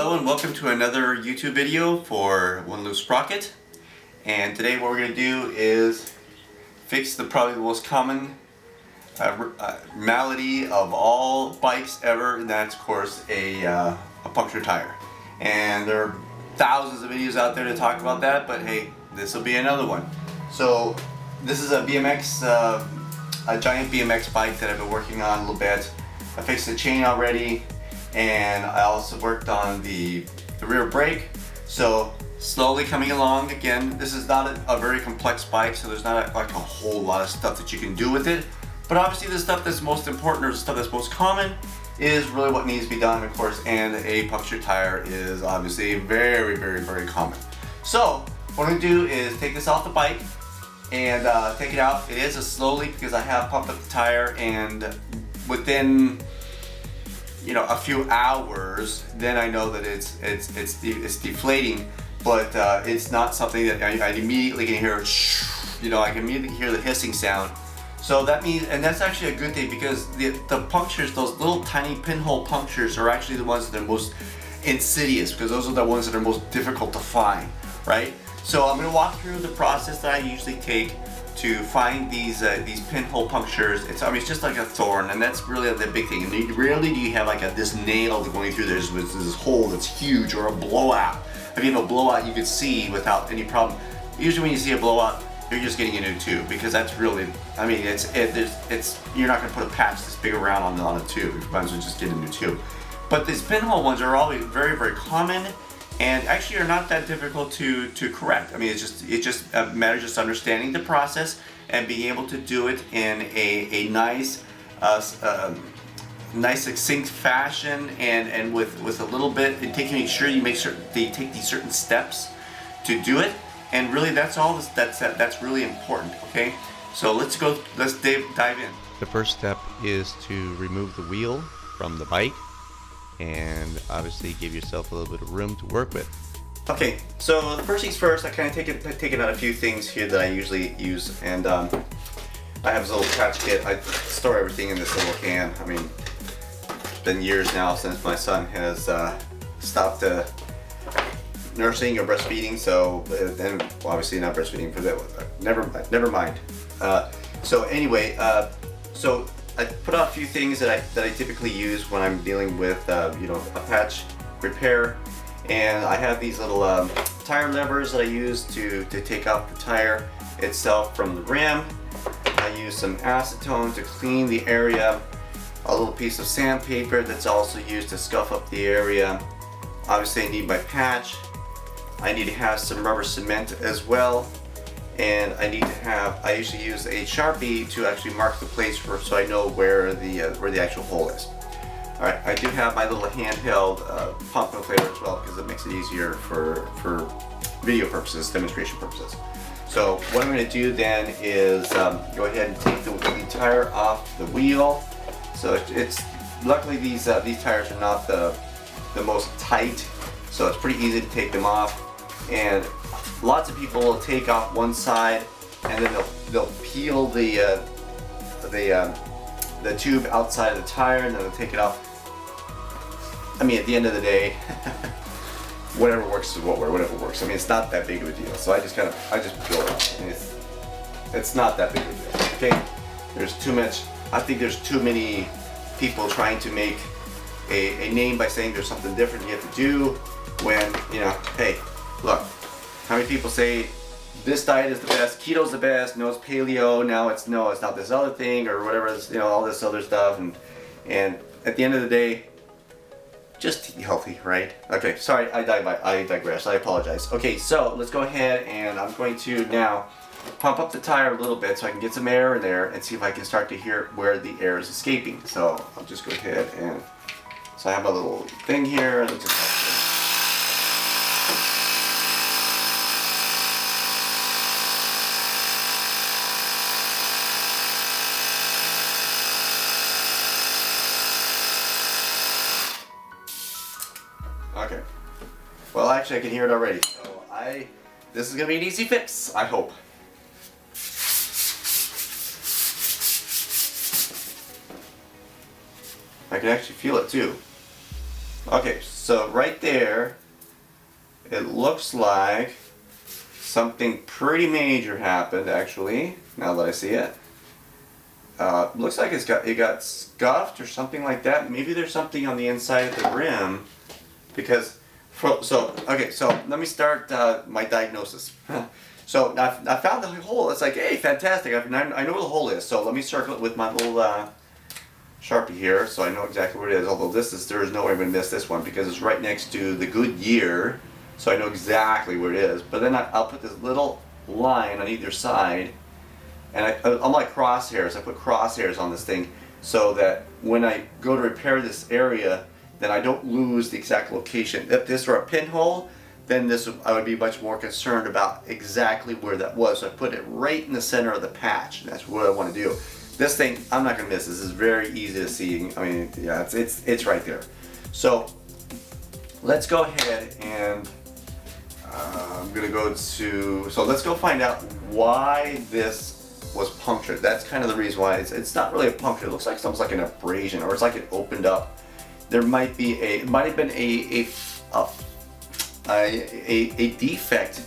Hello and welcome to another YouTube video for One Loose Sprocket. And today what we're going to do is fix probably the most common malady of all bikes ever, and that's of course a punctured tire. And there are thousands of videos out there to talk about that, but hey, this will be another one. So this is a BMX, a Giant BMX bike that I've been working on a little bit. I fixed the chain already, and I also worked on the rear brake. So slowly coming along. Again, this is not a very complex bike, so there's not like a whole lot of stuff that you can do with it. But obviously the stuff that's most important, or the stuff that's most common, is really what needs to be done, of course, and a punctured tire is obviously very, very, very common. So what I'm gonna do is take this off the bike and take it out. It is slowly because I have pumped up the tire, and within a few hours, then I know that it's deflating, but it's not something that I immediately can hear. I can immediately hear the hissing sound. So that means, and that's actually a good thing, because the punctures, those little tiny pinhole punctures, are actually the ones that are most insidious, because those are the ones that are most difficult to find, right? So I'm going to walk through the process that I usually take to find these pinhole punctures. It's just like a thorn, and that's really the big thing. And rarely do you have like this nail going through this hole that's huge, or a blowout. If you have a blowout, you could see without any problem. Usually when you see a blowout, you're just getting a new tube, because that's really, you're not going to put a patch this big around on a tube. You might as well just get a new tube. But these pinhole ones are always very, very common, and actually are not that difficult to correct. It just matters just understanding the process and being able to do it in a nice, nice succinct fashion, and with a little bit, and make sure you take these certain steps to do it. And really, that's all. That's really important. Okay, so let's dive in. The first step is to remove the wheel from the bike, and obviously give yourself a little bit of room to work with. Okay, so the first things first, I kind of taken out a few things here that I usually use, and I have this little patch kit. I store everything in this little can. It's been years now since my son has stopped nursing or breastfeeding, so then obviously not breastfeeding for that. Never mind. So anyway, so I put out a few things that I typically use when I'm dealing with a patch repair, and I have these little tire levers that I use to take out the tire itself from the rim. I use some acetone to clean the area, a little piece of sandpaper that's also used to scuff up the area. Obviously I need my patch. I need to have some rubber cement as well, and I usually use a Sharpie to actually mark the place so I know where the actual hole is. All right, I do have my little handheld pump inflator as well, because it makes it easier for video purposes, demonstration purposes. So what I'm going to do then is go ahead and take the tire off the wheel. So luckily these tires are not the most tight, so it's pretty easy to take them off. And lots of people will take off one side, and then they'll peel the tube outside of the tire, and then they'll take it off. At the end of the day, whatever works is whatever works. It's not that big of a deal. So I just peel it off. It's not that big of a deal. Okay, there's too much. I think there's too many people trying to make a name by saying there's something different you have to do, when hey. Look, how many people say this diet is the best, keto's the best, no, it's paleo, now it's not this other thing, or whatever, all this other stuff, and at the end of the day, just eat healthy, right? Okay, sorry, I digress, I apologize. Okay, so let's go ahead, and I'm going to now pump up the tire a little bit so I can get some air in there and see if I can start to hear where the air is escaping. So I'll just go ahead and, so I have a little thing here, and okay. Well, actually, I can hear it already. So this is gonna be an easy fix, I hope. I can actually feel it too. Okay, so right there, it looks like something pretty major happened actually, now that I see it. Looks like it got scuffed or something like that. Maybe there's something on the inside of the rim because, so let me start my diagnosis. So I found the hole. It's like, hey, fantastic. I know where the hole is. So let me circle it with my little Sharpie here, so I know exactly where it is. Although there is no way I'm going to miss this one because it's right next to the Goodyear, so I know exactly where it is. But then I'll put this little line on either side, and I'm like crosshairs. I put crosshairs on this thing so that when I go to repair this area, then I don't lose the exact location. If this were a pinhole, then I would be much more concerned about exactly where that was. So I put it right in the center of the patch, and that's what I want to do. This thing, I'm not going to miss. This is very easy to see. I mean, yeah, it's right there. So let's go ahead and I'm going to go to, so let's go find out why this was punctured. That's kind of the reason why. It's not really a puncture. It looks like something's like an abrasion, or it's like it opened up. There might be it might have been a defect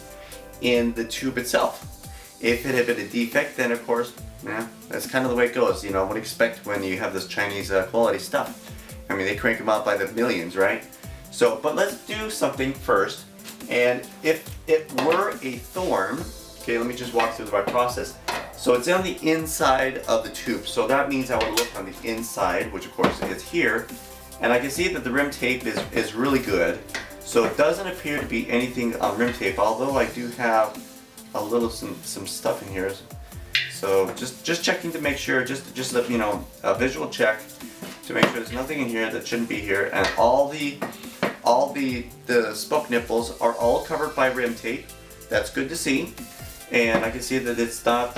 in the tube itself. If it had been a defect, then of course, yeah, that's kind of the way it goes. You know, what do you expect when you have this Chinese quality stuff? I mean, they crank them out by the millions, right? So, but let's do something first. And if it were a thorn, okay, let me just walk through the right process. So it's on the inside of the tube. So that means I would look on the inside, which of course is here. And I can see that the rim tape is really good. So it doesn't appear to be anything on rim tape, although I do have a little some stuff in here. So just checking to make sure, just let you know, a visual check to make sure there's nothing in here that shouldn't be here, and all the spoke nipples are all covered by rim tape. That's good to see, and I can see that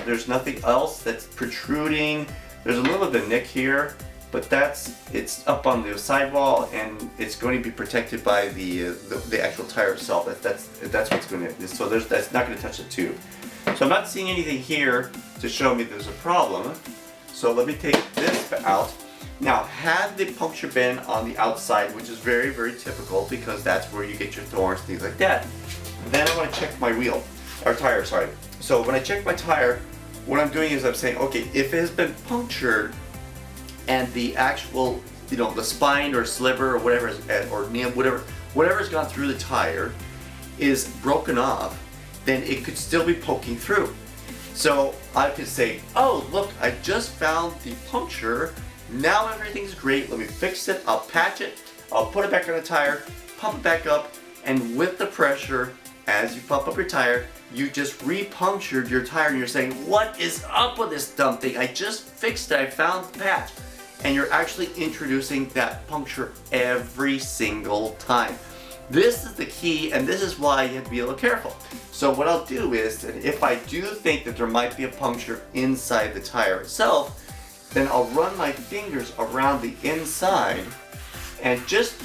there's nothing else that's protruding. There's a little bit of a nick here, but it's up on the sidewall, and it's going to be protected by the actual tire itself. That's what's going to. So that's not going to touch the tube. So I'm not seeing anything here to show me there's a problem. So let me take this out. Now, had the puncture been on the outside, which is very, very typical because that's where you get your thorns, things like that, then I want to check my wheel, or tire, sorry. So when I check my tire, what I'm doing is I'm saying, okay, if it has been punctured and the actual, you know, the spine or sliver or whatever, whatever's gone through the tire is broken off, then it could still be poking through. So I could say, oh, look, I just found the puncture. Now everything's great. Let me fix it. I'll patch it. I'll put it back on the tire, pump it back up, and with the pressure, as you pump up your tire, you just re-punctured your tire, and you're saying, what is up with this dumb thing? I just fixed it. I found the patch. And you're actually introducing that puncture every single time. This is the key, and this is why you have to be a little careful. So what I'll do is, if I do think that there might be a puncture inside the tire itself, then I'll run my fingers around the inside and just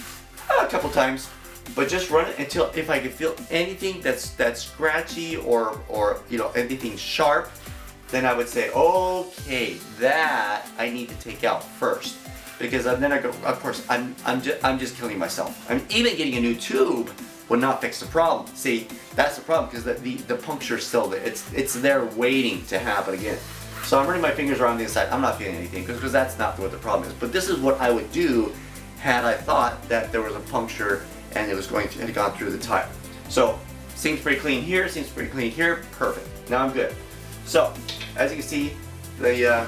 a couple times, but just run it until if I can feel anything that's scratchy or you know, anything sharp, then I would say, okay, that I need to take out first. Because then I go, of course, I'm just killing myself. I mean, even getting a new tube would not fix the problem. See, that's the problem, because the puncture is still there. It's there waiting to happen again. So I'm running my fingers around the inside. I'm not feeling anything, because that's not what the problem is. But this is what I would do had I thought that there was a puncture and it had gone through the tire. So seems pretty clean here. Seems pretty clean here. Perfect. Now I'm good. So as you can see, the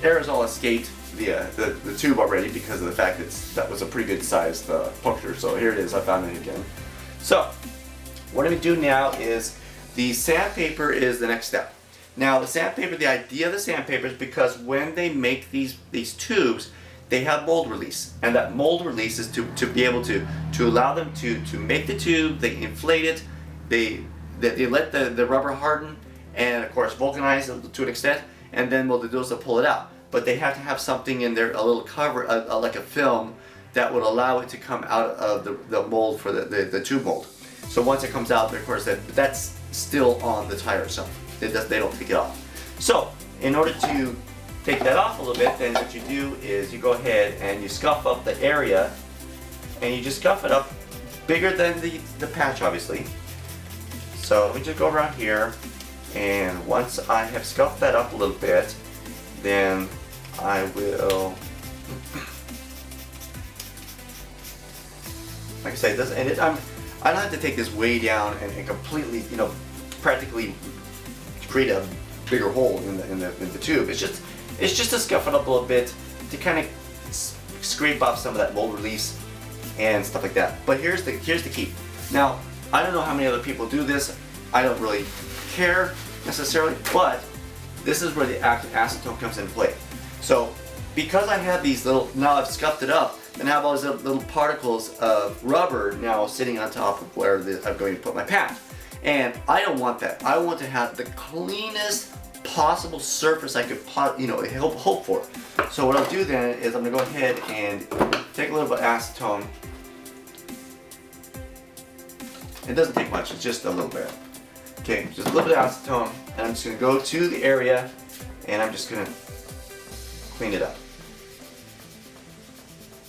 aerosol escaped the tube already because of the fact that was a pretty good sized puncture. So here it is, I found it again. So what I'm going to do now is the sandpaper is the next step. Now the sandpaper, the idea of the sandpaper is because when they make these tubes, they have mold release, and that mold release is to be able to allow them to make the tube. They inflate it, they let the rubber harden, and of course vulcanize it to an extent, and then what they do is they'll pull it out. But they have to have something in there, a little cover, like a film, that would allow it to come out of the mold for the tube mold. So once it comes out, of course, that's still on the tire itself. They don't take it off. So in order to take that off a little bit, then what you do is you go ahead and you scuff up the area and you just scuff it up bigger than the patch, obviously. So let me just go around here, and once I have scuffed that up a little bit, then I will, like I say, this, and I don't have to take this way down and completely, you know, practically create a bigger hole in the tube. It's just to scuff it up a little bit to kind of scrape off some of that mold release and stuff like that. But here's the key. Now, I don't know how many other people do this. I don't really care necessarily, but this is where the active acetone comes into play. So because I have these little, now I've scuffed it up, and I have all these little particles of rubber now sitting on top of where I'm going to put my patch. And I don't want that. I want to have the cleanest possible surface I could, you know, hope for. So what I'll do then is I'm gonna go ahead and take a little bit of acetone. It doesn't take much, it's just a little bit. Okay, just a little bit of acetone, and I'm just gonna go to the area and I'm just gonna clean it up.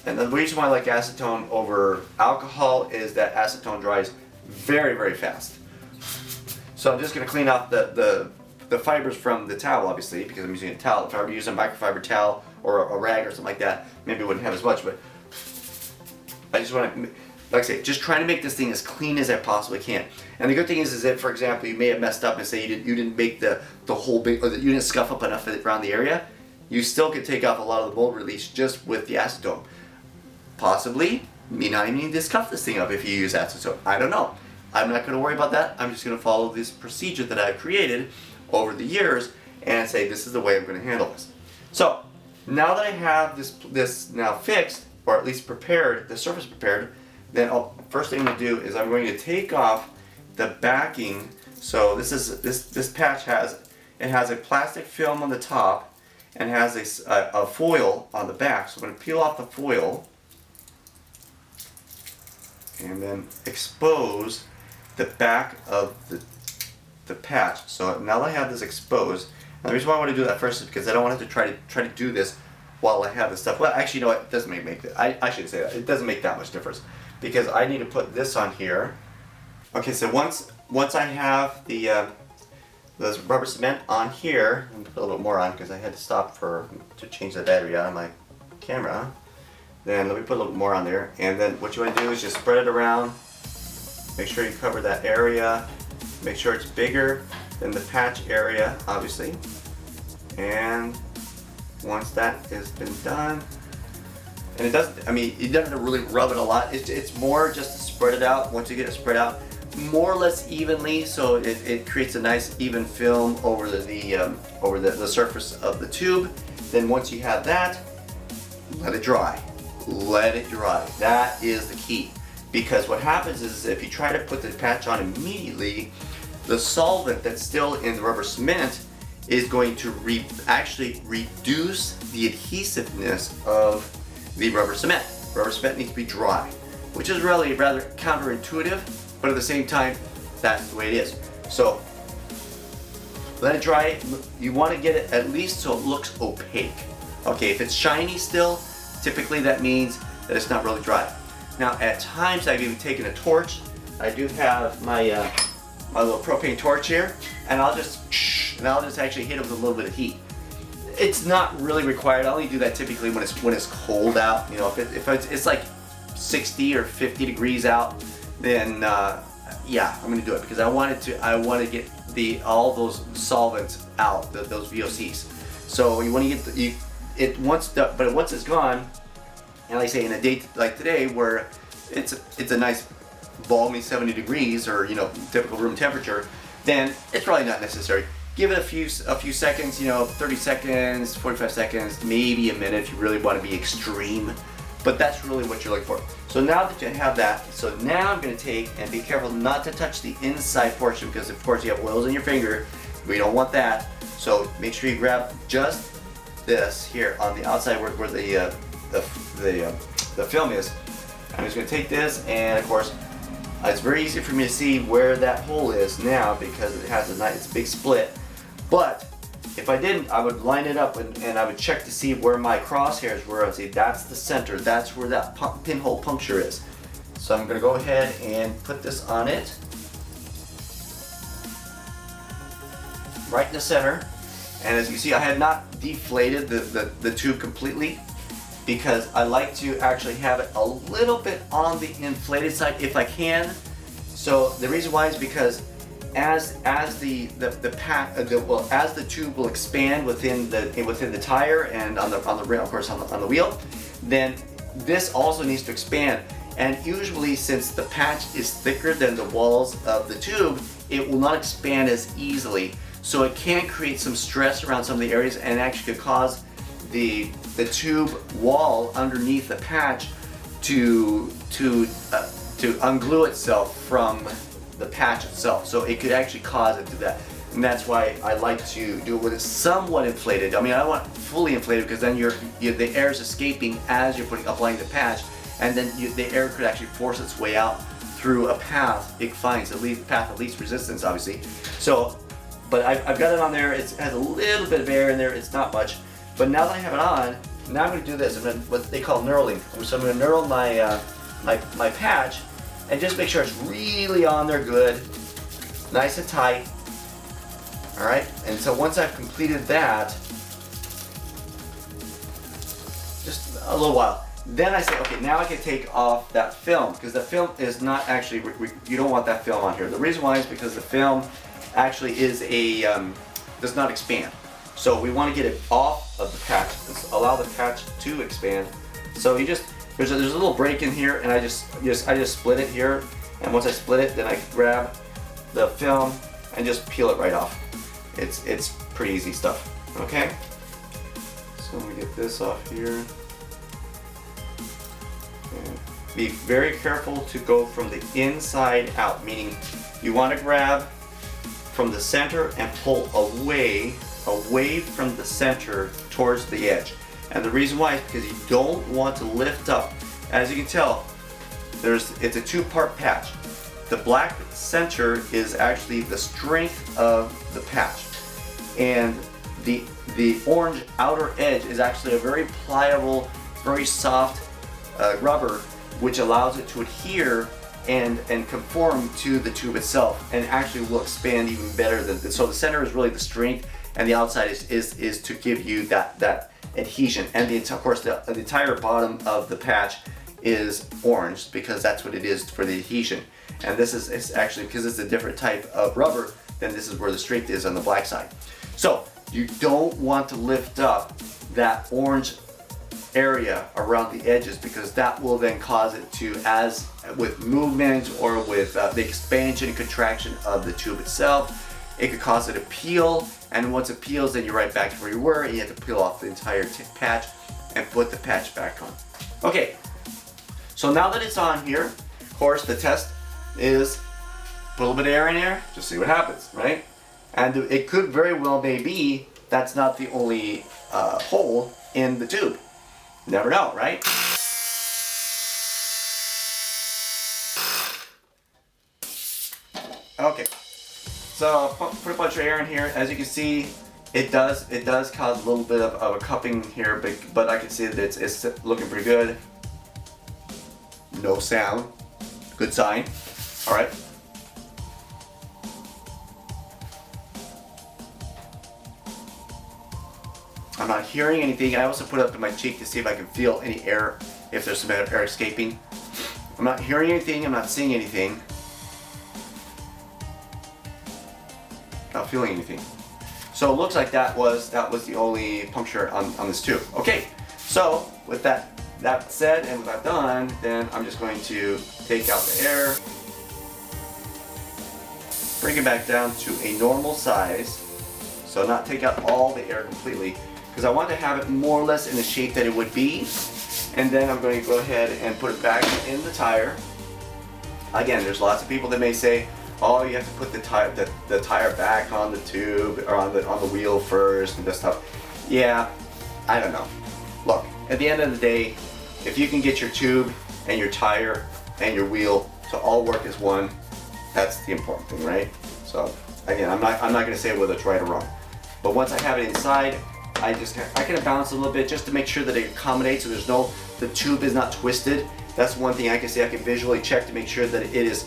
And the reason why I like acetone over alcohol is that acetone dries very, very fast. So I'm just gonna clean off the fibers from the towel, obviously, because I'm using a towel. If I were to use a microfiber towel or a rag or something like that, maybe it wouldn't have as much, but I just want to, like I say, just trying to make this thing as clean as I possibly can. And the good thing is that, for example, you may have messed up and say you didn't make the whole big, or that you didn't scuff up enough around the area. You still could take off a lot of the mold release just with the acetone. Possibly, you not even need to scuff this thing up if you use acetone. I don't know. I'm not going to worry about that. I'm just going to follow this procedure that I've created over the years and say this is the way I'm going to handle this. So now that I have this now fixed, or at least prepared, the surface prepared, then first thing I'm going to do is I'm going to take off the backing. So this patch has a plastic film on the top and has a foil on the back. So I'm going to peel off the foil and then expose the back of the patch. So now that I have this exposed, and the reason why I want to do that first is because I don't want to have to try to do this while I have this stuff. Well, actually, you know what? It doesn't make I should say that. It doesn't make that much difference because I need to put this on here. Okay, so once I have the rubber cement on here, I'm gonna put a little more on because I had to stop to change the battery out of my camera. Then let me put a little more on there, and then what you want to do is just spread it around. Make sure you cover that area. Make sure it's bigger than the patch area, obviously. And once that has been done, and it doesn't, I mean, you don't have to really rub it a lot. It's more just to spread it out. Once you get it spread out, more or less evenly, so it creates a nice even film over the surface of the tube. Then once you have that, let it dry. Let it dry. That is the key. Because what happens is if you try to put the patch on immediately, the solvent that's still in the rubber cement is going to actually reduce the adhesiveness of the rubber cement. Rubber cement needs to be dry, which is really rather counterintuitive, but at the same time, that's the way it is. So let it dry. You want to get it at least so it looks opaque. Okay, if it's shiny still, typically that means that it's not really dry. Now at times I've even taken a torch. I do have my my little propane torch here, and I'll just actually hit it with a little bit of heat. It's not really required. I only do that typically when it's cold out. You know, if it's like 60 or 50 degrees out, then yeah, I'm gonna do it because I want to get all those solvents out, those VOCs. So you want to get but once it's gone, and like I say, in a day like today where it's a nice balmy 70 degrees or, you know, typical room temperature, then it's probably not necessary. Give it a few seconds, you know, 30 seconds, 45 seconds, maybe a minute if you really want to be extreme. But that's really what you're looking for. So now that you have that, so now I'm going to take, and be careful not to touch the inside portion because of course you have oils in your finger. We don't want that. So make sure you grab just this here on the outside where the film is. I'm just going to take this, and of course it's very easy for me to see where that hole is now because it has it's a big split. But if I didn't, I would line it up and I would check to see where my crosshairs were and say that's the center, that's where that pinhole puncture is. So I'm going to go ahead and put this on it, right in the center. And as you see, I had not deflated the tube completely because I like to actually have it a little bit on the inflated side if I can. So the reason why is because as the tube will expand within the tire and on the rim, of course on the wheel, then this also needs to expand. And usually, since the patch is thicker than the walls of the tube, it will not expand as easily. So it can create some stress around some of the areas and actually could cause the tube wall underneath the patch to unglue itself from the patch itself. So it could actually cause it to that. And that's why I like to do it with it somewhat inflated. I mean, I don't want fully inflated because then the air is escaping as you're applying the patch, and then the air could actually force its way out through a path it finds, the path of least resistance, obviously. So, but I've got it on there. It has a little bit of air in there. It's not much. But now that I have it on, now I'm going to do this. I'm going to, what they call knurling. So I'm going to knurl my patch and just make sure it's really on there good, nice and tight. All right. And so once I've completed that, just a little while, then I say, okay, now I can take off that film because the film is not actually, you don't want that film on here. The reason why is because the film actually is does not expand. So we want to get it off of the patch. Let's allow the patch to expand. So you just, there's a little break in here, and I just split it here. And once I split it, then I grab the film and just peel it right off. It's pretty easy stuff. Okay. So let me get this off here. And be very careful to go from the inside out, meaning you want to grab from the center and pull away from the center towards the edge. And the reason why is because you don't want to lift up. As you can tell, it's a two-part patch. The black center is actually the strength of the patch, and the orange outer edge is actually a very pliable, very soft rubber, which allows it to adhere and conform to the tube itself, and actually will expand even better than this. So the center is really the strength, and the outside is to give you that adhesion. And of course the entire bottom of the patch is orange because that's what it is for the adhesion. And this is actually, because it's a different type of rubber, then this is where the strength is on the black side. So you don't want to lift up that orange area around the edges, because that will then cause it to, as with movement or with the expansion and contraction of the tube itself, it could cause it to peel, and once it peels, then you're right back to where you were, and you have to peel off the entire patch and put the patch back on. Okay, so now that it's on here, of course the test is put a little bit of air in there, just see what happens, right? And it could very well maybe that's not the only hole in the tube. Never know, right? Okay, so put a bunch of air in here. As you can see, it does cause a little bit of a cupping here, but I can see that it's looking pretty good. No sound, good sign. All right. I'm not hearing anything. I also put it up to my cheek to see if I can feel any air, if there's some air escaping. I'm not hearing anything. I'm not seeing anything. Not feeling anything. So it looks like that was the only puncture on this tube. Okay, so with that said and with that done, then I'm just going to take out the air, bring it back down to a normal size. So not take out all the air completely, because I want to have it more or less in the shape that it would be. And then I'm going to go ahead and put it back in the tire. Again, there's lots of people that may say, oh, you have to put the tire back on the tube or on the wheel first and this stuff. Yeah, I don't know. Look, at the end of the day, if you can get your tube and your tire and your wheel to all work as one, that's the important thing, right? So again, I'm not going to say whether it's right or wrong. But once I have it inside, I kind of balance it a little bit just to make sure that it accommodates, so the tube is not twisted. That's one thing I can see. I can visually check to make sure that it is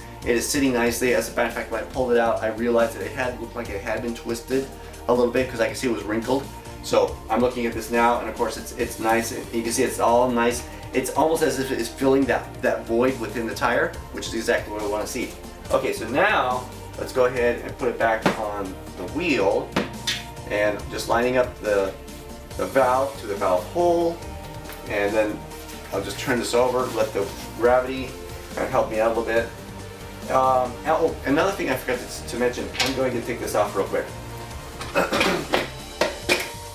sitting nicely. As a matter of fact, when I pulled it out, I realized that it looked like it had been twisted a little bit because I can see it was wrinkled. So I'm looking at this now, and of course it's nice. You can see it's all nice. It's almost as if it's filling that void within the tire, which is exactly what I want to see. Okay, so now let's go ahead and put it back on the wheel, and just lining up the valve to the valve hole, and then I'll just turn this over, let the gravity kind of help me out a little bit. Oh, another thing I forgot to mention, I'm going to take this off real quick.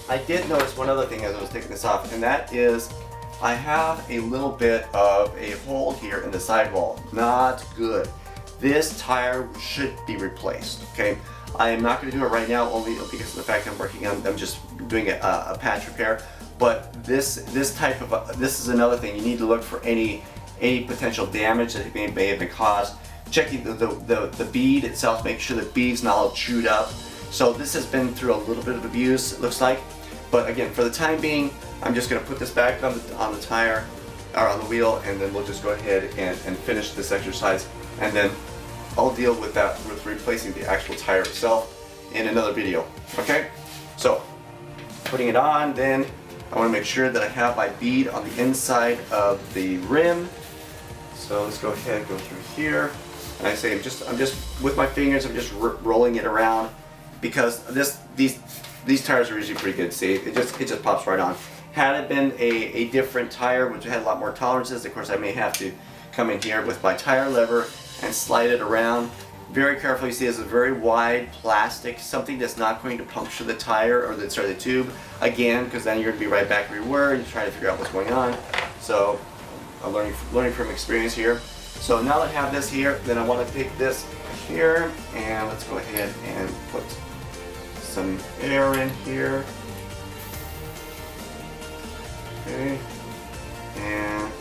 I did notice one other thing as I was taking this off, and that is I have a little bit of a hole here in the sidewall. Not good. This tire should be replaced, okay? I am not going to do it right now only because of the fact I'm just doing a patch repair. But this is another thing. You need to look for any potential damage that may have been caused. Checking the bead itself, make sure the bead's not all chewed up. So this has been through a little bit of abuse, it looks like. But again, for the time being, I'm just going to put this back on the tire, or on the wheel, and then we'll just go ahead and finish this exercise. And then I'll deal with that, with replacing the actual tire itself in another video, okay? So, putting it on, then I want to make sure that I have my bead on the inside of the rim. So let's go ahead and go through here. And I say I'm just with my fingers, I'm just rolling it around, because these tires are usually pretty good. See, it just pops right on. Had it been a different tire, which had a lot more tolerances, of course I may have to come in here with my tire lever and slide it around. Very carefully. You see, it's a very wide plastic, something that's not going to puncture the tire or the tube again, because then you're going to be right back where you were and trying to figure out what's going on. So I'm learning from experience here. So now that I have this here, then I want to take this here, and let's go ahead and put some air in here. Okay, and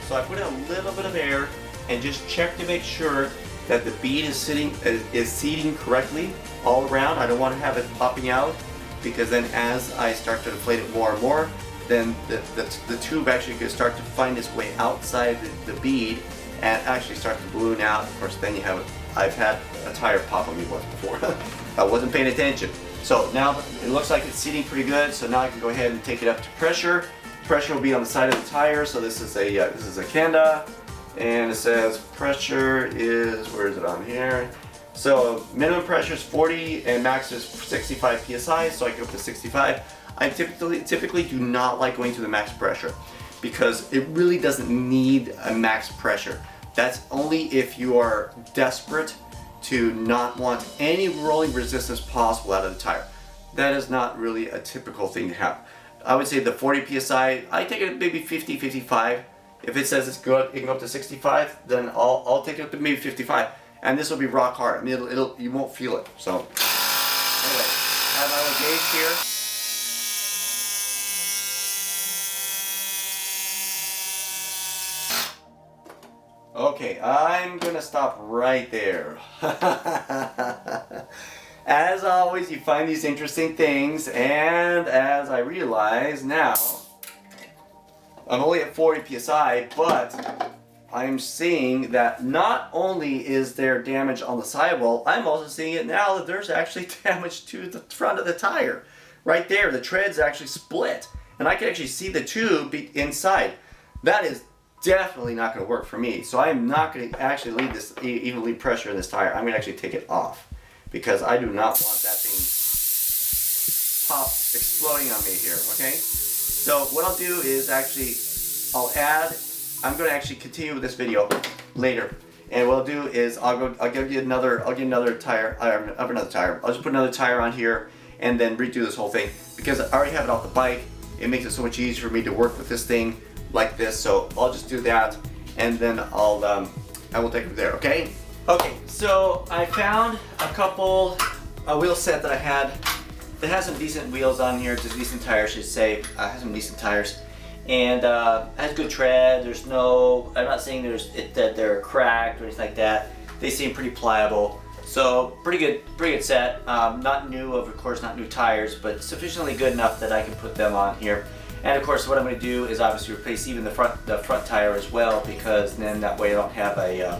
so I put in a little bit of air and just check to make sure that the bead is seating correctly all around. I don't want to have it popping out, because then as I start to inflate it more and more, then the tube actually could start to find its way outside the bead and actually start to balloon out. Of course, then I've had a tire pop on me once before. I wasn't paying attention. So now it looks like it's seating pretty good. So now I can go ahead and take it up to pressure. Pressure will be on the side of the tire. So this is a Kenda, and it says pressure is, where is it on here? So minimum pressure is 40 and max is 65 psi. So I go up to 65. I typically do not like going to the max pressure, because it really doesn't need a max pressure. That's only if you are desperate to not want any rolling resistance possible out of the tire. That is not really a typical thing to have. I would say the 40 psi, I take it maybe 50, 55. If it says it's good, it can go up to 65, then I'll take it up to maybe 55. And this will be rock hard. I mean, you won't feel it. So anyway, I have my little gauge here. Okay, I'm gonna stop right there. As always, you find these interesting things, and as I realize now, I'm only at 40 psi, but I'm seeing that not only is there damage on the sidewall, I'm also seeing it now that there's actually damage to the front of the tire. Right there, the tread's actually split, and I can actually see the tube inside. That is definitely not going to work for me. So I am not going to actually leave this evenly pressure in this tire. I'm going to actually take it off, because I do not want that thing exploding on me here, okay? So what I'll do is I'm going to actually continue with this video later. And what I'll do is I'll give you another tire. I'll just put another tire on here and then redo this whole thing, because I already have it off the bike. It makes it so much easier for me to work with this thing like this. So I'll just do that, and then I will take it from there, okay? Okay, so I found a wheel set that I had that has some decent wheels on here, just decent tires, I should say. Has some decent tires, and has good tread. I'm not saying that they're cracked or anything like that. They seem pretty pliable. So pretty good set. Not new, of course, not new tires, but sufficiently good enough that I can put them on here. And of course, what I'm going to do is obviously replace even the front tire as well, because then that way I don't have a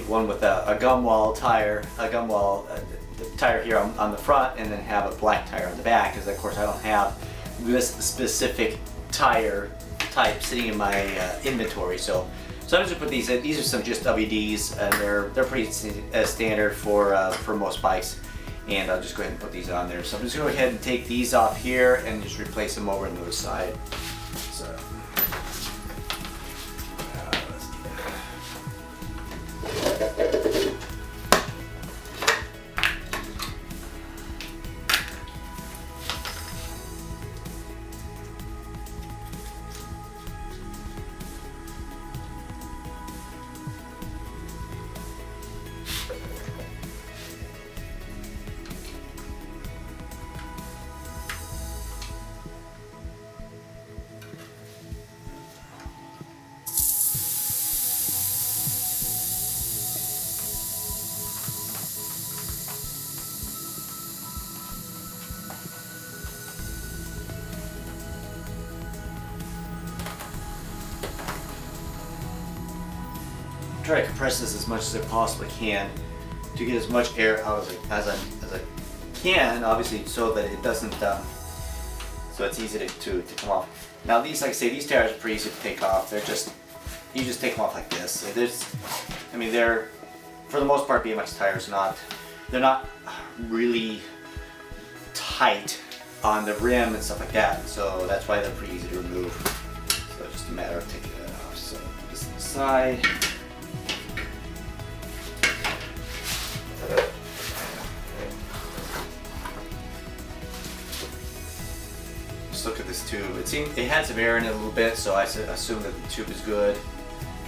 one with a gum wall tire, the tire here on the front, and then have a black tire on the back. Because of course I don't have this specific tire type sitting in my inventory. So I'm just gonna put these in. These are some just WDs, and they're pretty standard for most bikes. And I'll just go ahead and put these on there. So I'm just gonna go ahead and take these off here and just replace them over on the other side. So. Try to compress this as much as I possibly can to get as much air out of it as I can, obviously, so that it doesn't, so it's easy to come off. Now these, like I say, these tires are pretty easy to take off. They're just, you just take them off like this. I mean, they're, for the most part, BMX tires they're not really tight on the rim and stuff like that. So that's why they're pretty easy to remove. So it's just a matter of taking that off. So put this on the side. Look at this tube. It had some air in it a little bit, so I assume that the tube is good.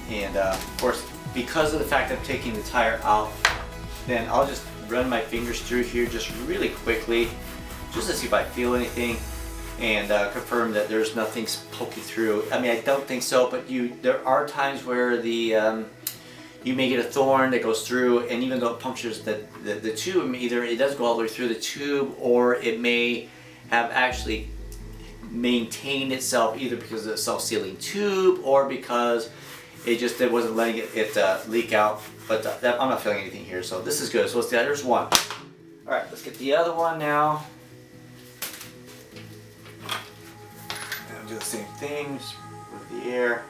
And of course, because of the fact that I'm taking the tire out, then I'll just run my fingers through here just really quickly, just to see if I feel anything, and confirm that there's nothing poking through. I mean, I don't think so, but there are times where you may get a thorn that goes through, and even though it punctures the tube, either it does go all the way through the tube, or it may have actually maintained itself either because of the self-sealing tube or because it wasn't letting it leak out. But I'm not feeling anything here, so this is good. So there's one. All right, let's get the other one now. And I'll do the same thing, just with the air.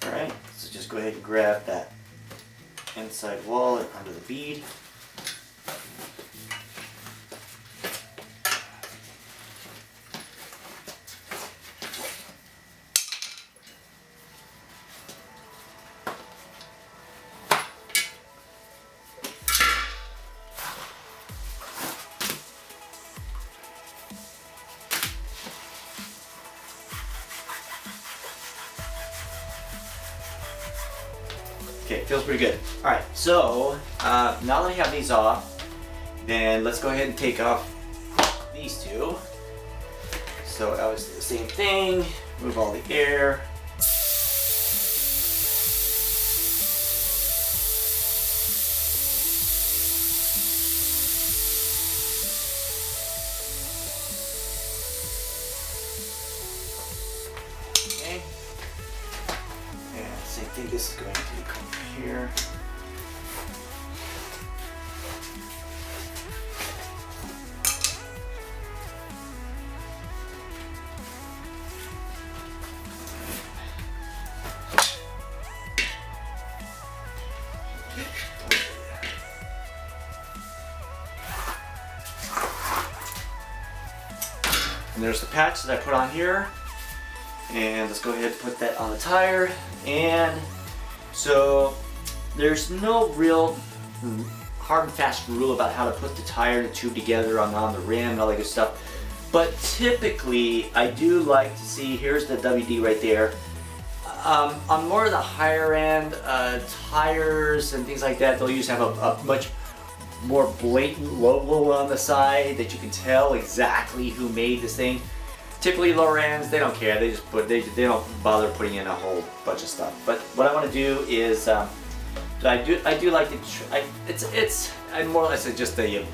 Alright, so just go ahead and grab that inside wall and under the bead. Okay, feels pretty good. All right, so now that I have these off, then let's go ahead and take off these two. So obviously the same thing, move all the air. Okay. And same thing, this is going to come here. And there's the patch that I put on here. And let's go ahead and put that on the tire. And so there's no real hard and fast rule about how to put the tire and the tube together on the rim and all that good stuff. But typically, I do like to see, here's the WD right there. On more of the higher end tires and things like that, they'll usually have a much more blatant logo on the side that you can tell exactly who made this thing. Typically lower ends, they don't care. They just put, they don't bother putting in a whole bunch of stuff. But what I want to do is, I do like to, I'm more or less just a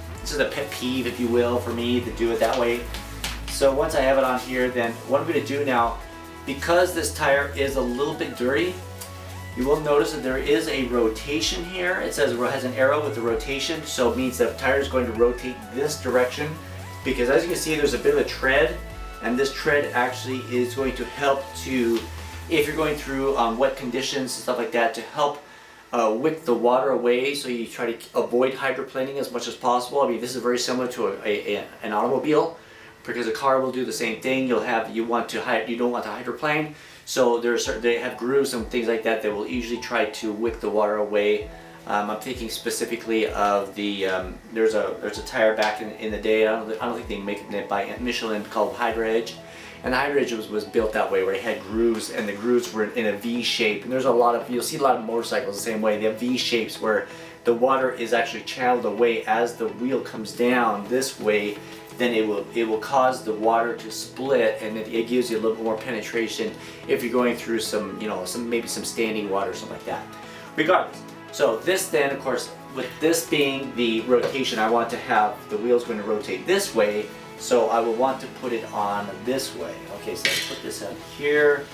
pet peeve, if you will, for me to do it that way. So once I have it on here, then what I'm going to do now, because this tire is a little bit dirty, you will notice that there is a rotation here. It says it has an arrow with the rotation, so it means the tire is going to rotate this direction, because as you can see, there's a bit of a tread, and this tread actually is going to help to, if you're going through wet conditions and stuff like that, to help wick the water away, so you try to avoid hydroplaning as much as possible. I mean, this is very similar to an automobile, because a car will do the same thing. You don't want to hydroplane, so they have grooves and things like that that will usually try to wick the water away. I'm thinking specifically of the there's a tire back in the day. I don't think they make it by Michelin, called Hydra Edge, and the Hydra Edge was built that way, where it had grooves, and the grooves were in a V shape. And there's you'll see a lot of motorcycles the same way. They have V shapes where the water is actually channeled away as the wheel comes down this way. Then it will cause the water to split, and it gives you a little bit more penetration if you're going through some, maybe some standing water or something like that. Regardless, so this then, of course, with this being the rotation, I want to have the wheels going to rotate this way, so I will want to put it on this way. Okay, so I put this on here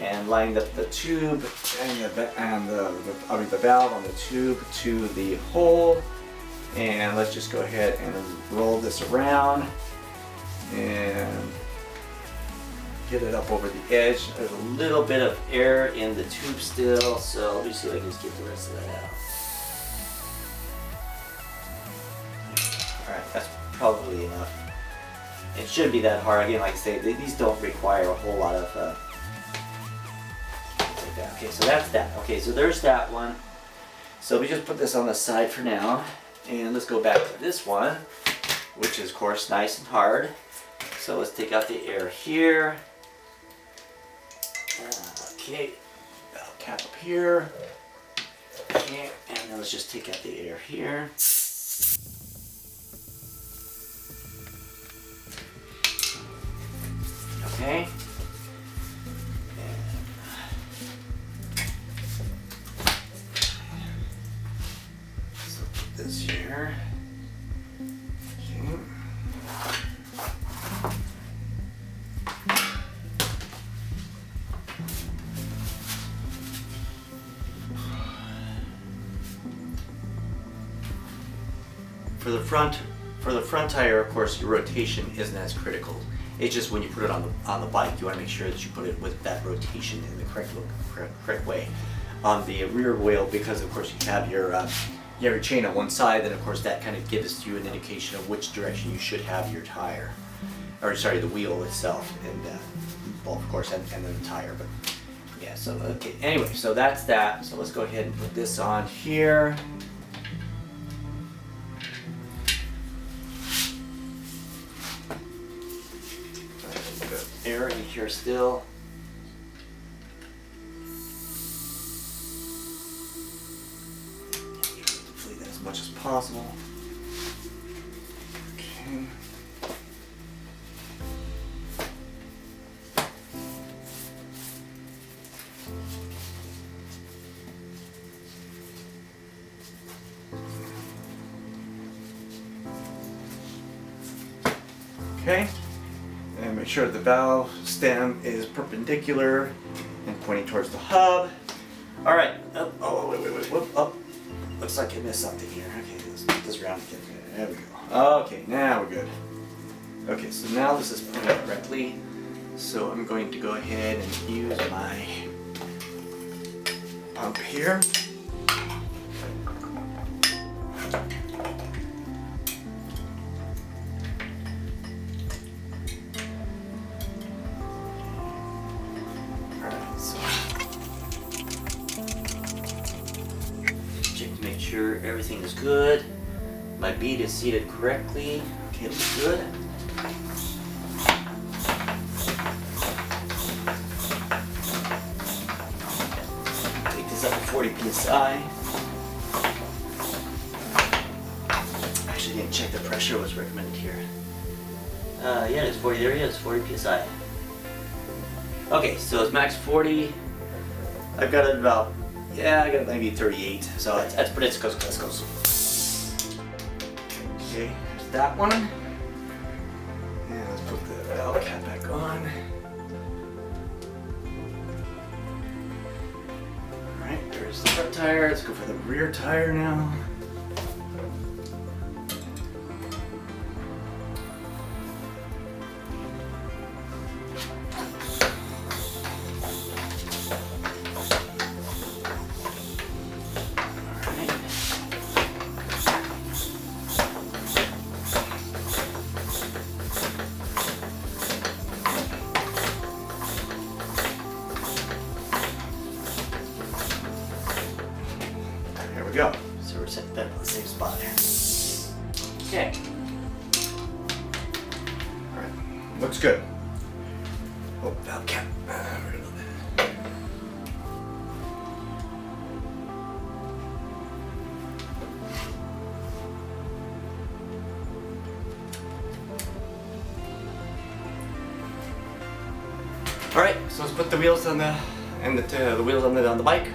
and line up the tube and the valve on the tube to the hole. And let's just go ahead and roll this around and get it up over the edge. There's a little bit of air in the tube still, so let me see if I can just get the rest of that out. Alright, that's probably enough. It shouldn't be that hard. Again, like I say, these don't require a whole lot of like that. Okay, so that's that. Okay, so there's that one. So we just put this on the side for now. And let's go back to this one, which is, of course, nice and hard. So let's take out the air here. Okay, cap up here. Okay, and then let's just take out the air here. Okay. This here. Okay. For the front tire, of course, your rotation isn't as critical. It's just when you put it on the bike, you want to make sure that you put it with that rotation in the correct way. On the rear wheel, because of course you have your chain on one side, then of course that kind of gives you an indication of which direction you should have your tire, or sorry, the wheel itself, and well, of course, and then the tire. But yeah, so okay. Anyway, so that's that. So let's go ahead and put this on here. Air in here still. Deflate that as much as possible. Okay. Okay. And make sure the valve stem is perpendicular and pointing towards the hub. All right. Oh, wait. Whoop, up. Looks like I missed something here. Okay, let's put this around again. There we go. Okay, now we're good. Okay, so now this is pointed correctly. So I'm going to go ahead and use my pump here. Check to make sure everything is good. My bead is seated correctly. Okay, it looks good. Take this up to 40 psi. Actually didn't check the pressure what's recommended here. Yeah, it's 40, there it is, 40 psi. Okay, so it's max 40. I've got it about, yeah, I got it maybe 38. So that's pretty close. Okay, there's that one. And let's put the valve cap back on. Alright, there's the front tire. Let's go for the rear tire now. Go. So we're setting that in the same spot here. Okay. Alright. Looks good. Oh, valve cap. Alright, so let's put the wheels on the wheels on the bike.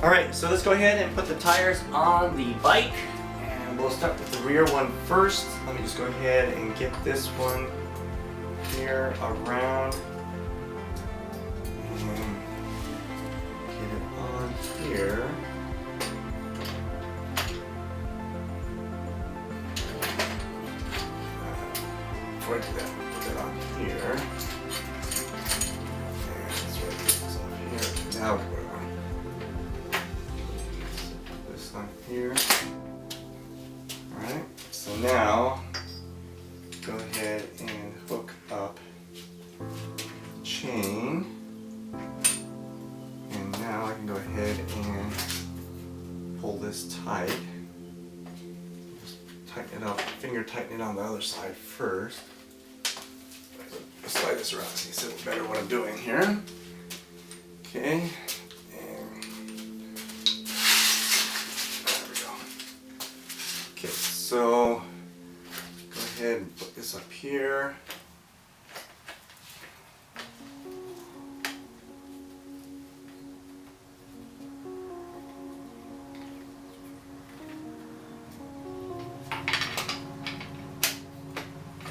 Alright, so let's go ahead and put the tires on the bike, and we'll start with the rear one first. Let me just go ahead and get this one here around and get it on here. Before I do that, put that on here. And let's put this on here. Now we're on here. Alright, so now go ahead and hook up the chain, and now I can go ahead and pull this tight. Just tighten it up, finger tighten it on the other side first. Slide this around so you see a little better what I'm doing here. Okay. Okay, so go ahead and put this up here.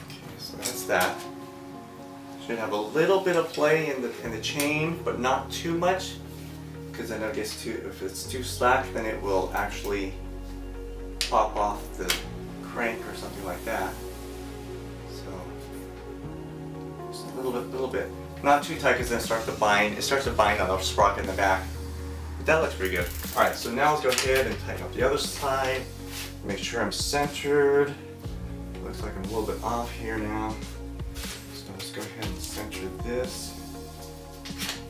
Okay, so that's that. Should have a little bit of play in the chain, but not too much, because then it gets too, if it's too slack, then it will actually pop off the crank or something like that. So just a little bit, not too tight, because then it starts to bind. It starts to bind on the sprocket in the back. But that looks pretty good. All right, so now let's go ahead and tighten up the other side. Make sure I'm centered. Looks like I'm a little bit off here now. So let's go ahead and center this.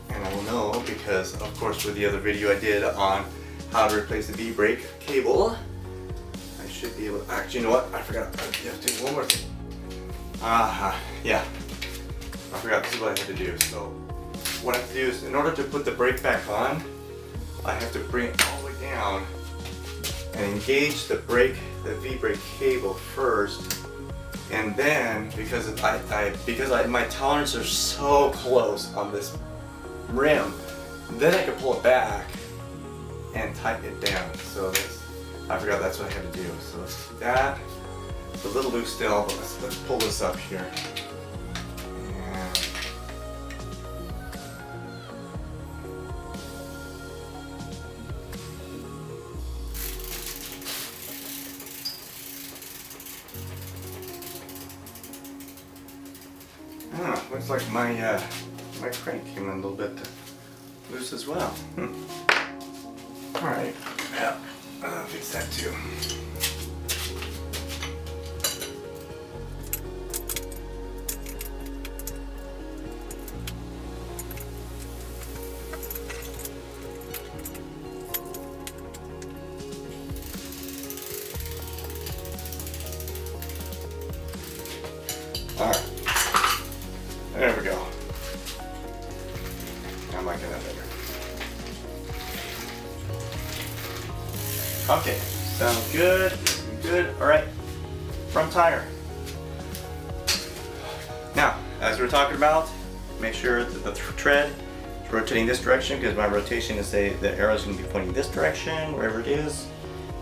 And I will know, because of course with the other video I did on how to replace the V-brake cable, should be able to, actually, you know what? I forgot. You have to do one more thing. Yeah. I forgot. This is what I had to do. So, what I have to do is, in order to put the brake back on, I have to bring it all the way down and engage the brake, the V-brake cable first, and then because my tolerances are so close on this rim, then I can pull it back and tighten it down. So I forgot that's what I had to do. So let's do that. It's a little loose still, but let's pull this up here. Looks like my my crank came in a little bit loose as well. All right, yeah, I'll fix that too. Okay, sounds good. Good. All right, front tire. Now, as we're talking about, make sure that the tread is rotating this direction, because my rotation is the arrow is going to be pointing this direction, wherever it is.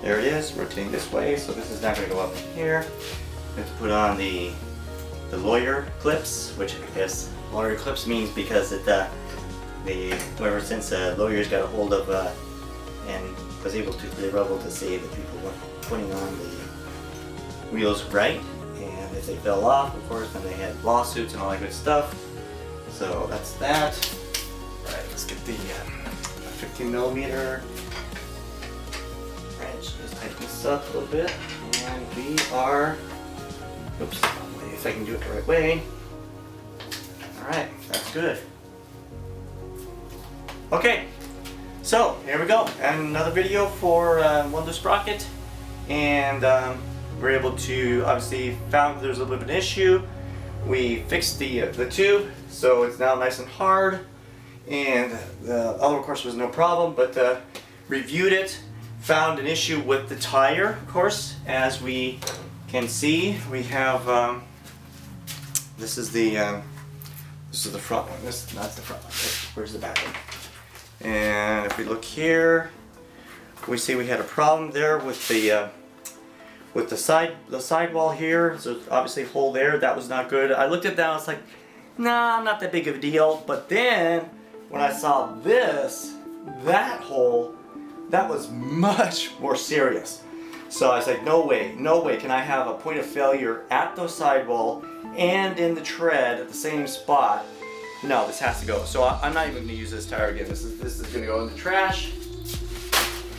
There it is, rotating this way. So this is not going to go up here. I have to put on the lawyer clips, which I guess lawyer clips means because it whoever since lawyers got a hold of and was able to, they were able to say that people were putting on the wheels right, and if they fell off, of course, then they had lawsuits and all that good stuff. So that's that. All right, let's get the 15mm wrench. Just tighten this up a little bit, and we are. Oops, if I can do it the right way. All right, that's good. Okay, so here we go, and another video for Wonder Sprocket, and we're able to obviously found there's a little bit of an issue. We fixed the tube, so it's now nice and hard, and the other, of course, was no problem, but reviewed it, found an issue with the tire, of course, as we can see. We have this is the front one. This not the front one. Where's the back one? And if we look here, we see we had a problem there with the sidewall here. So obviously a hole there. That was not good. I looked at that. I was like, nah, not that big of a deal. But then when I saw that hole, that was much more serious. So I was like, no way can I have a point of failure at the sidewall and in the tread at the same spot. No, this has to go. So I'm not even going to use this tire again. This is going to go in the trash.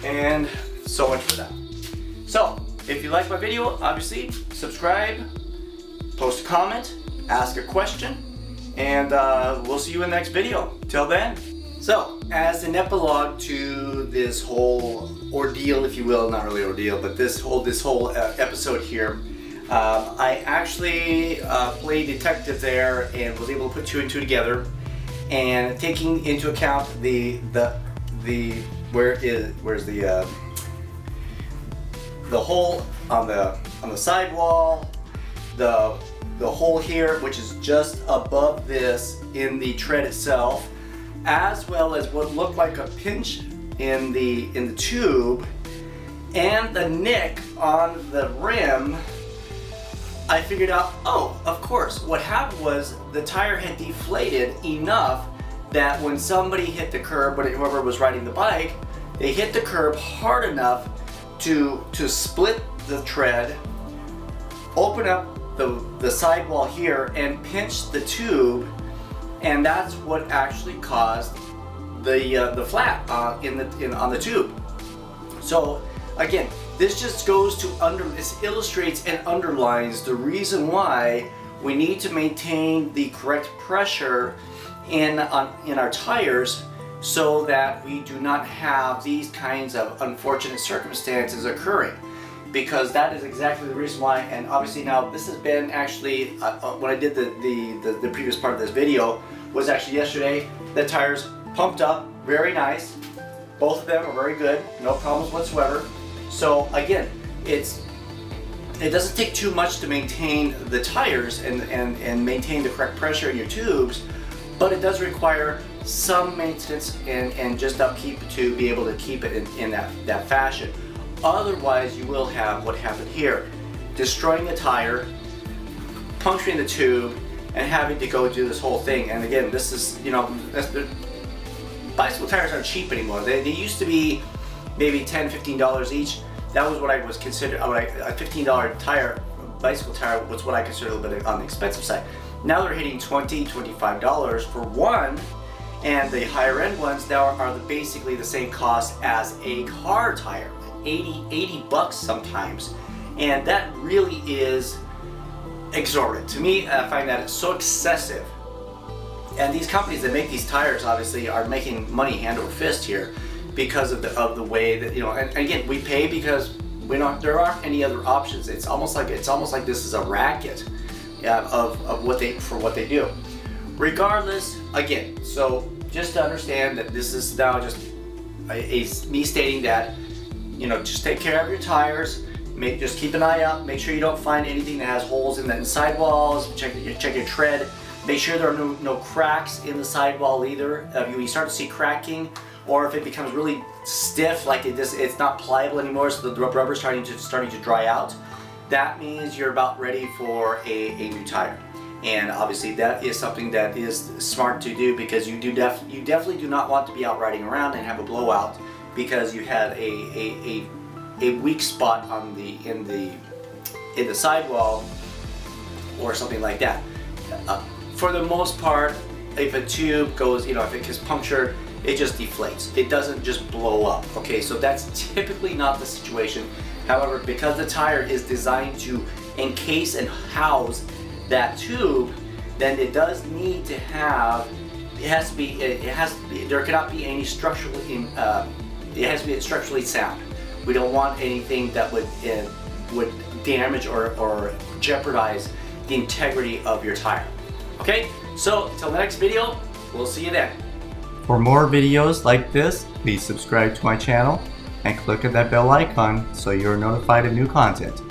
And so much for that. So if you like my video, obviously subscribe, post a comment, ask a question, and we'll see you in the next video. Till then. So, as an epilogue to this whole ordeal, if you will, not really ordeal, but this whole episode here, I actually played detective there and was able to put 2 and 2 together, and taking into account where's the hole on the sidewall, the hole here, which is just above this in the tread itself, as well as what looked like a pinch in the tube, and the nick on the rim. I figured out, oh, of course, what happened was the tire had deflated enough that when somebody hit the curb, whoever was riding the bike, they hit the curb hard enough to split the tread, open up the sidewall here, and pinch the tube, and that's what actually caused the flat on the tube. So again, this just goes to this illustrates and underlines the reason why we need to maintain the correct pressure in our tires, so that we do not have these kinds of unfortunate circumstances occurring, because that is exactly the reason why. And obviously now this has been actually when I did the previous part of this video was actually yesterday. The tires pumped up, very nice. Both of them are very good, no problems whatsoever. So again, it doesn't take too much to maintain the tires and maintain the correct pressure in your tubes, but it does require some maintenance and just upkeep to be able to keep it in that fashion. Otherwise, you will have what happened here, destroying the tire, puncturing the tube, and having to go do this whole thing. And again, this is, bicycle tires aren't cheap anymore. They used to be maybe $10, $15 each. That was what I was considered, a $15 tire, bicycle tire was what I considered a little bit on the expensive side. Now they're hitting $20, $25 for one, and the higher end ones now are basically the same cost as a car tire, 80 bucks sometimes. And that really is exorbitant. To me, I find that it's so excessive. And these companies that make these tires obviously are making money hand over fist here because of the way that, and again, we pay because there aren't any other options. It's almost like this is a racket of what they do. Regardless, again, so just to understand that this is now just me stating that just take care of your tires. Just keep an eye out. Make sure you don't find anything that has holes in the sidewalls. Check your tread. Make sure there are no cracks in the sidewall either. If you start to see cracking, or if it becomes really stiff, like it's not pliable anymore, so the rubber is starting to dry out, that means you're about ready for a new tire. And obviously that is something that is smart to do, because you definitely do not want to be out riding around and have a blowout because you had a weak spot in the sidewall or something like that. For the most part, if a tube goes, if it gets punctured, it just deflates. It doesn't just blow up. Okay, so that's typically not the situation. However, because the tire is designed to encase and house that tube, then it does need to have, there cannot be any structurally, it has to be structurally sound. We don't want anything that would damage or jeopardize the integrity of your tire. Okay, so until the next video, we'll see you then. For more videos like this, please subscribe to my channel and click on that bell icon so you're notified of new content.